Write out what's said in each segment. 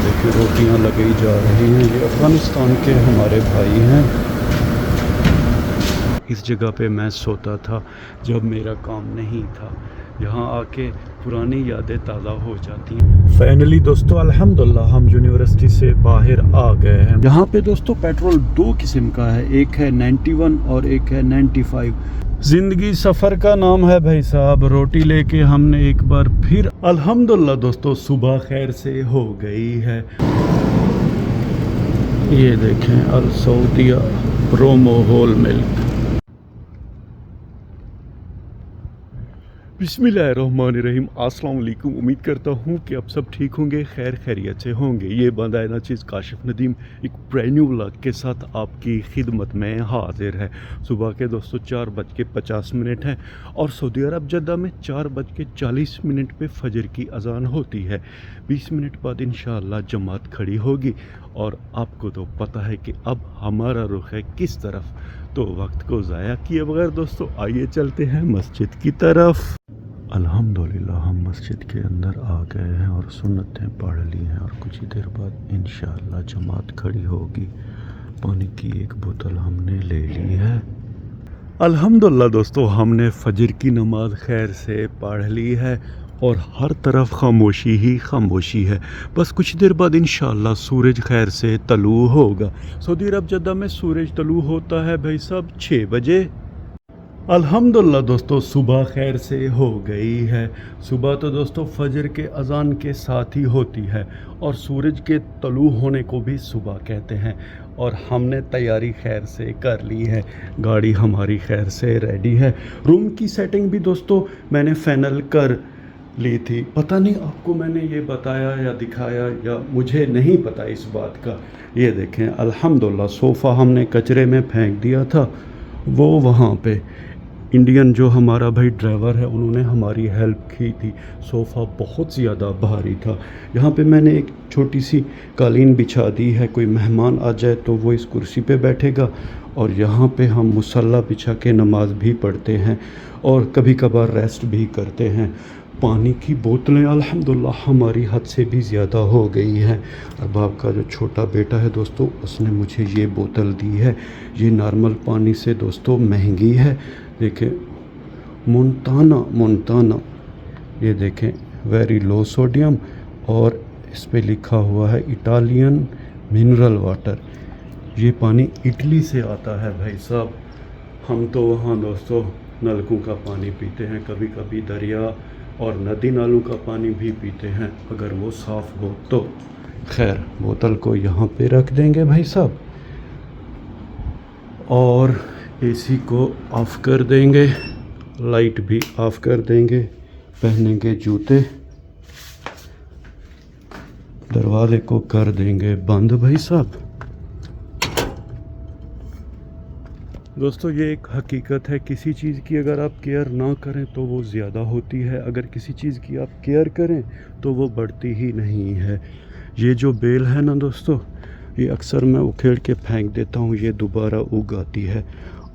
देखिए रोटियां लगाई जा रही हैं। ये अफ़गानिस्तान के हमारे भाई हैं। इस जगह पे मैं सोता था जब मेरा काम नहीं था। यहाँ आके पुरानी यादें ताज़ा हो जाती हैं। फाइनली दोस्तों अल्हम्दुलिल्लाह हम यूनिवर्सिटी से बाहर आ गए हैं। यहाँ पे दोस्तों पेट्रोल दो किस्म का है, एक है 91 और एक है 95। ज़िंदगी सफ़र का नाम है भाई साहब। रोटी लेके हमने एक बार फिर अल्हम्दुलिल्लाह दोस्तों सुबह खैर से हो गई है। ये देखें अल सऊदिया प्रोमो होल मिल्क। बिस्मिल्लाहिर्रहमानिर्रहीम, अस्सलाम वालेकुम। उम्मीद करता हूँ कि आप सब ठीक होंगे, खैर खैरियत से होंगे। ये बंदा है ना चीज़ काशिफ नदीम एक ब्रांड न्यू व्लॉग के साथ आपकी खिदमत में हाजिर है। सुबह के दोस्तों 4:50 हैं और सऊदी अरब जद्दा में 4:40 पे फजर की अजान होती है। 20 मिनट बाद इंशाअल्लाह जमात खड़ी होगी और आपको तो पता है कि अब हमारा रुख है किस तरफ। तो वक्त को ज़ाया किए बगैर दोस्तों आइए चलते हैं मस्जिद की तरफ। अल्हम्दुलिल्लाह हम मस्जिद के अंदर आ गए हैं और सुन्नतें पढ़ ली हैं और कुछ ही देर बाद इंशाअल्लाह जमात खड़ी होगी। पानी की एक बोतल हमने ले ली है। अल्हम्दुलिल्लाह दोस्तों हमने फजर की नमाज खैर से पढ़ ली है और हर तरफ खामोशी ही खामोशी है। बस कुछ देर बाद इंशाअल्लाह सूरज खैर से तलू होगा। सऊदी अरब जद्दा में सूरज तलू होता है भाई साहब 6 बजे। अल्हम्दुलिल्लाह दोस्तों सुबह खैर से हो गई है। सुबह तो दोस्तों फजर के अज़ान के साथ ही होती है और सूरज के तलू होने को भी सुबह कहते हैं। और हमने तैयारी खैर से कर ली है, गाड़ी हमारी खैर से रेडी है। रूम की सेटिंग भी दोस्तों मैंने फाइनल कर ली थी। पता नहीं आपको मैंने ये बताया या दिखाया या मुझे नहीं पता इस बात का। ये देखें अल्हम्दुलिल्लाह सोफ़ा हमने कचरे में फेंक दिया था, वो वहाँ पे इंडियन जो हमारा भाई ड्राइवर है उन्होंने हमारी हेल्प की थी। सोफ़ा बहुत ज़्यादा भारी था। यहाँ पे मैंने एक छोटी सी कालीन बिछा दी है, कोई मेहमान आ जाए तो वो इस कुर्सी पे बैठेगा। और यहाँ पे हम मुसल्ला बिछा के नमाज भी पढ़ते हैं और कभी कभार रेस्ट भी करते हैं। पानी की बोतलें अल्हम्दुलिल्लाह हमारी हद से भी ज़्यादा हो गई हैं। अरबाब का जो छोटा बेटा है दोस्तों उसने मुझे ये बोतल दी है। ये नॉर्मल पानी से दोस्तों महंगी है। देखें मोन्टाना ये देखें वेरी लो सोडियम और इस पे लिखा हुआ है इटालियन मिनरल वाटर। ये पानी इटली से आता है भाई साहब। हम तो वहाँ दोस्तों नलकों का पानी पीते हैं, कभी कभी दरिया और नदी नालों का पानी भी पीते हैं अगर वो साफ़ हो तो। खैर बोतल को यहाँ पे रख देंगे भाई साहब और एसी को ऑफ़ कर देंगे, लाइट भी ऑफ़ कर देंगे, पहनेंगे जूते, दरवाजे को कर देंगे बंद भाई साहब। दोस्तों ये एक हकीकत है, किसी चीज़ की अगर आप केयर ना करें तो वो ज़्यादा होती है, अगर किसी चीज़ की आप केयर करें तो वो बढ़ती ही नहीं है। ये जो बेल है ना दोस्तों ये अक्सर मैं उखेड़ के फेंक देता हूँ, ये दोबारा उग आती है।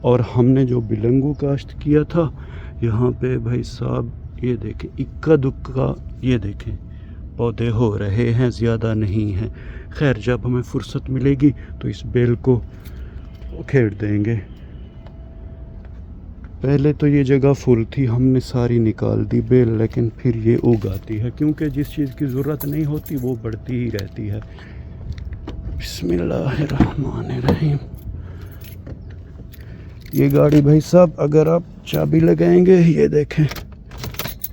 और हमने जो बिलंगू काश्त किया था यहाँ पे भाई साहब ये देखें इक्का दुक्का ये देखें पौधे हो रहे हैं, ज़्यादा नहीं हैं। खैर जब हमें फुर्सत मिलेगी तो इस बेल को उखेड़ देंगे। पहले तो ये जगह फुल थी, हमने सारी निकाल दी बेल, लेकिन फिर ये उग आती है क्योंकि जिस चीज़ की ज़रूरत नहीं होती वो बढ़ती ही रहती है। बिस्मिल्लाहिर्रहमानिर्रहीम। ये गाड़ी भाई साहब अगर आप चाबी लगाएंगे ये देखें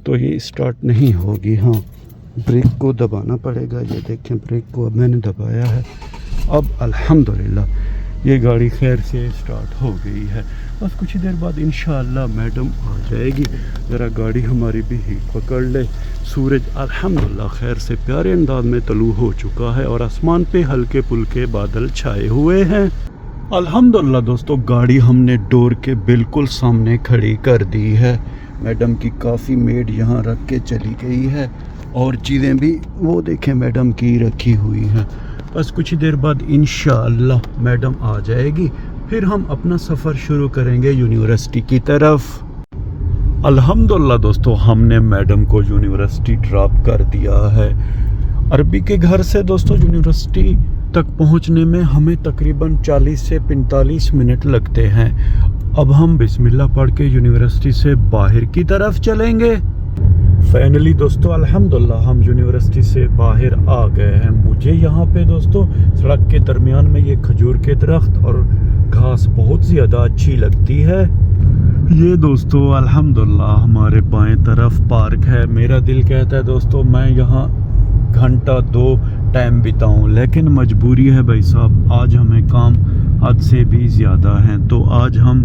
तो ये स्टार्ट नहीं होगी। हाँ ब्रेक को दबाना पड़ेगा। ये देखें ब्रेक को अब मैंने दबाया है। अब अल्हम्दुलिल्लाह ये गाड़ी खैर से स्टार्ट हो गई है। बस कुछ ही देर बाद इंशाअल्लाह मैडम आ जाएगी, ज़रा गाड़ी हमारी भी हीट पकड़ ले। सूरज अल्हम्दुलिल्लाह खैर से प्यारे अंदाज में तलू हो चुका है और आसमान पे हल्के फुल्के बादल छाए हुए हैं। अल्हम्दुलिल्लाह दोस्तों गाड़ी हमने डोर के बिल्कुल सामने खड़ी कर दी है। मैडम की काफ़ी मेड यहाँ रख के चली गई है और चीज़ें भी वो देखें मैडम की रखी हुई हैं। बस कुछ ही देर बाद इंशाअल्लाह मैडम आ जाएगी, फिर हम अपना सफ़र शुरू करेंगे यूनिवर्सिटी की तरफ। अल्हम्दुलिल्लाह दोस्तों हमने मैडम को यूनिवर्सिटी ड्रॉप कर दिया है अरबी के घर से दोस्तों यूनिवर्सिटी तक पहुंचने में हमें तकरीबन 40 से 45 मिनट लगते हैं। अब हम बिस्मिल्लाह पढ़ के यूनिवर्सिटी से बाहर की तरफ चलेंगे। फाइनली दोस्तों अल्हम्दुलिल्लाह हम यूनिवर्सिटी से बाहर आ गए हैं। मुझे यहाँ पे दोस्तों सड़क के दरमियान में ये खजूर के दरख्त और घास बहुत ज़्यादा अच्छी लगती है। ये दोस्तों अल्हम्दुलिल्लाह हमारे बाएं तरफ पार्क है। मेरा दिल कहता है दोस्तों मैं यहाँ घंटा 2 टाइम बिताऊं, लेकिन मजबूरी है भाई साहब, आज हमें काम हद से भी ज़्यादा है, तो आज हम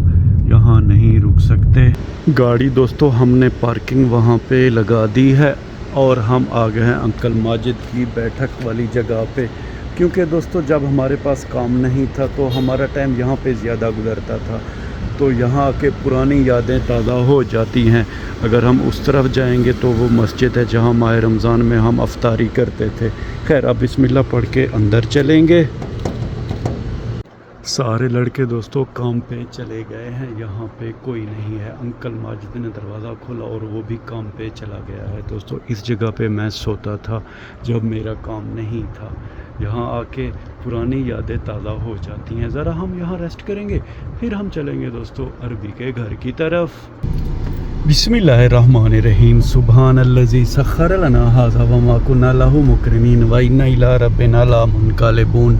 यहाँ नहीं रुक सकते। गाड़ी दोस्तों हमने पार्किंग वहाँ पे लगा दी है और हम आ गए हैं अंकल माजिद की बैठक वाली जगह पे, क्योंकि दोस्तों जब हमारे पास काम नहीं था तो हमारा टाइम यहाँ पे ज़्यादा गुजरता था, तो यहाँ के पुरानी यादें ताज़ा हो जाती हैं। अगर हम उस तरफ जाएंगे तो वो मस्जिद है जहाँ माह रमज़ान में हम अफ्तारी करते थे। खैर अब बिस्मिल्लाह पढ़ के अंदर चलेंगे। सारे लड़के दोस्तों काम पे चले गए हैं, यहाँ पे कोई नहीं है। अंकल माजिद ने दरवाज़ा खोला और वो भी काम पे चला गया है। दोस्तों इस जगह पे मैं सोता था जब मेरा काम नहीं था। यहाँ आके पुरानी यादें ताज़ा हो जाती हैं। ज़रा हम यहाँ रेस्ट करेंगे, फिर हम चलेंगे दोस्तों अरबी के घर की तरफ। बिस्मिल्लाहिर्रहमानिर्रहीम। सुब्हानल्लज़ी सख्खर लना हाज़ा व मा कुन्ना लहू मुक़रिनीन व इन्ना इला रब्बिना लामुनक़लिबून।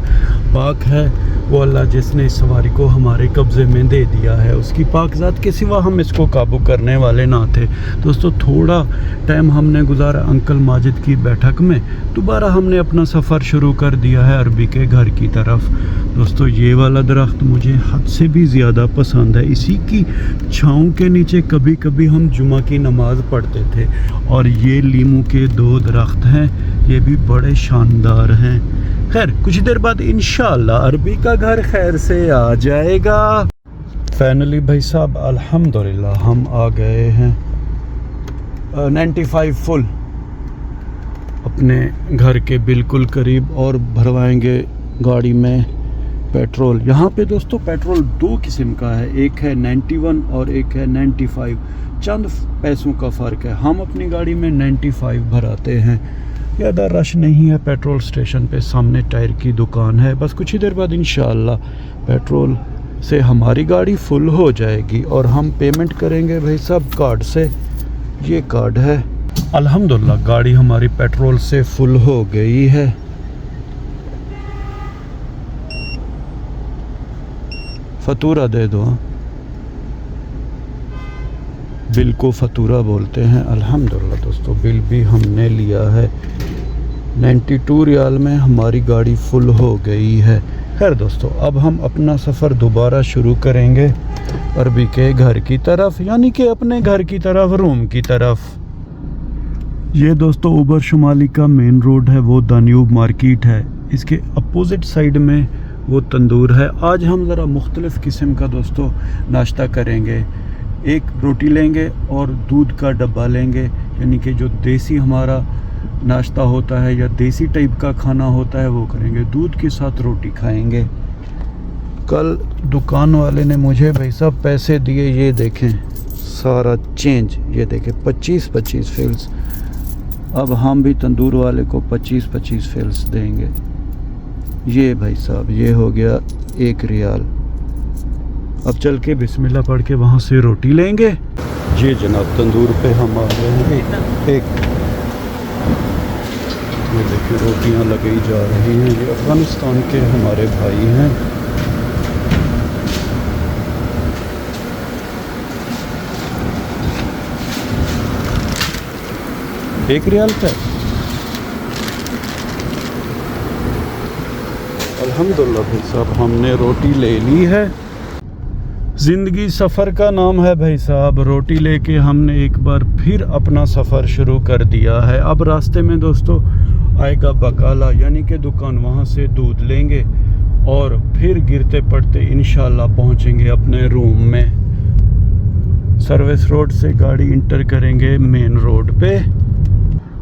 पाक है वो अल्लाह जिसने इस सवारी को हमारे कब्ज़े में दे दिया है, उसकी पाक ज़ात के सिवा हम इसको काबू करने वाले ना थे। दोस्तों थोड़ा टाइम हमने गुजारा अंकल माजिद की बैठक में, दोबारा हमने अपना सफ़र शुरू कर दिया है अरबी के घर की तरफ। दोस्तों ये वाला दरख्त मुझे हद से भी ज़्यादा पसंद है। इसी की छाँव के नीचे कभी कभी हम जुमा की नमाज़ पढ़ते थे। और ये लीमू के 2 दरख्त हैं, ये भी बड़े शानदार हैं। खैर कुछ देर बाद इंशाअल्लाह अरबी का घर खैर से आ जाएगा। फाइनली भाई साहब अल्हम्दुलिल्लाह हम आ गए हैं 95 फुल अपने घर के बिल्कुल करीब, और भरवाएंगे गाड़ी में पेट्रोल। यहाँ पे दोस्तों पेट्रोल 2 किस्म का है, एक है 91 और एक है 95। चंद पैसों का फ़र्क है। हम अपनी गाड़ी में 95 भराते हैं। ज़्यादा रश नहीं है पेट्रोल स्टेशन पे, सामने टायर की दुकान है। बस कुछ ही देर बाद इंशाअल्लाह पेट्रोल से हमारी गाड़ी फुल हो जाएगी और हम पेमेंट करेंगे भाई साहब कार्ड से। ये कार्ड है। अल्हम्दुलिल्लाह गाड़ी हमारी पेट्रोल से फुल हो गई है। फतूरा दे दो। बिल को फतूरा बोलते हैं। अल्हम्दुलिल्लाह दोस्तों बिल भी हमने लिया है। 92 रियाल में हमारी गाड़ी फुल हो गई है। खैर दोस्तों अब हम अपना सफ़र दोबारा शुरू करेंगे अरबी के घर की तरफ, यानी कि अपने घर की तरफ, रूम की तरफ। ये दोस्तों ऊबर शुमाली का मेन रोड है, वो दान्यूब मार्केट है। इसके अपोजिट साइड में वो तंदूर है। आज हम ज़रा मुख्तलिफ़ किस्म का दोस्तों नाश्ता करेंगे। एक रोटी लेंगे और दूध का डब्बा लेंगे, यानी कि जो देसी हमारा नाश्ता होता है या देसी टाइप का खाना होता है वो करेंगे। दूध के साथ रोटी खाएंगे। कल दुकान वाले ने मुझे भाई साहब पैसे दिए, ये देखें सारा चेंज, ये देखें 25-25 फिल्स। अब हम भी तंदूर वाले को 25-25 फिल्स देंगे। ये भाई साहब ये हो गया 1 रियाल। अब चल के बिस्मिल्लाह पढ़ के वहाँ से रोटी लेंगे। ये जनाब तंदूर पे हम आ गए हैं। एक ये देखिए रोटियाँ लगाई जा रही हैं। ये अफ़गानिस्तान के हमारे भाई हैं। एक रियाल पे अल्हम्दुलिल्लाह भाई साहब हमने रोटी ले ली है। ज़िंदगी सफ़र का नाम है भाई साहब। रोटी लेके हमने एक बार फिर अपना सफ़र शुरू कर दिया है। अब रास्ते में दोस्तों आएगा बकाला, यानी कि दुकान, वहाँ से दूध लेंगे और फिर गिरते पड़ते इंशाल्लाह पहुँचेंगे अपने रूम में। सर्विस रोड से गाड़ी इंटर करेंगे मेन रोड पे।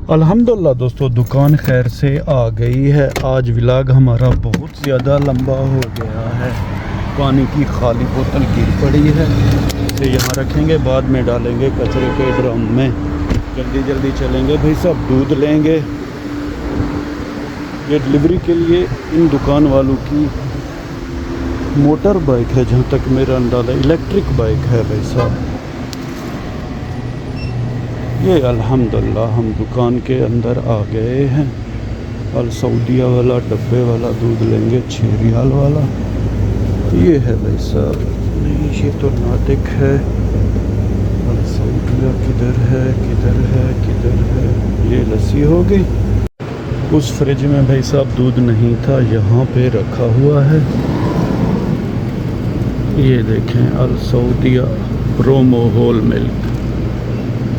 अल्हम्दुलिल्लाह दोस्तों दुकान खैर से आ गई है। आज व्लॉग हमारा बहुत ज़्यादा लंबा हो गया है। पानी की खाली बोतल गिर पड़ी है, इसे यहाँ रखेंगे, बाद में डालेंगे कचरे के ड्रम में। जल्दी जल्दी चलेंगे भाई साहब, दूध लेंगे। ये डिलीवरी के लिए इन दुकान वालों की मोटर बाइक है, जहाँ तक मेरा अंदाज़ा इलेक्ट्रिक बाइक है भाई साहब। ये अल्हम्दुलिल्लाह हम दुकान के अंदर आ गए हैं। अल सऊदिया वाला डब्बे वाला दूध लेंगे 6 रियाल वाला। ये है भाई साहब, नहीं ये तो नाटिक है। अल सऊदिया किधर है किधर है किधर है? ये लस्सी हो गई। उस फ्रिज में भाई साहब दूध नहीं था, यहाँ पे रखा हुआ है। ये देखें अल सऊदिया प्रोमो होल मिल्क।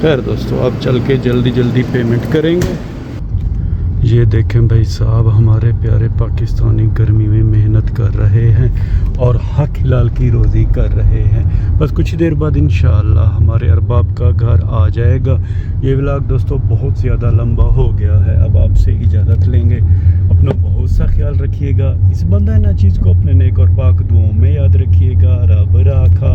खैर दोस्तों, अब चल के जल्दी जल्दी पेमेंट करेंगे। ये देखें भाई साहब, हमारे प्यारे पाकिस्तानी गर्मी में मेहनत कर रहे हैं और हक हिलाल की रोज़ी कर रहे हैं। बस कुछ देर बाद इंशाअल्लाह हमारे अरबाब का घर आ जाएगा। ये व्लॉग दोस्तों बहुत ज़्यादा लंबा हो गया है, अब आपसे इजाज़त लेंगे। अपना बहुत सा ख्याल रखिएगा। इस बंदा ना चीज़ को अपने नेक और पाक दुआओं में याद रखिएगा। रब राखा।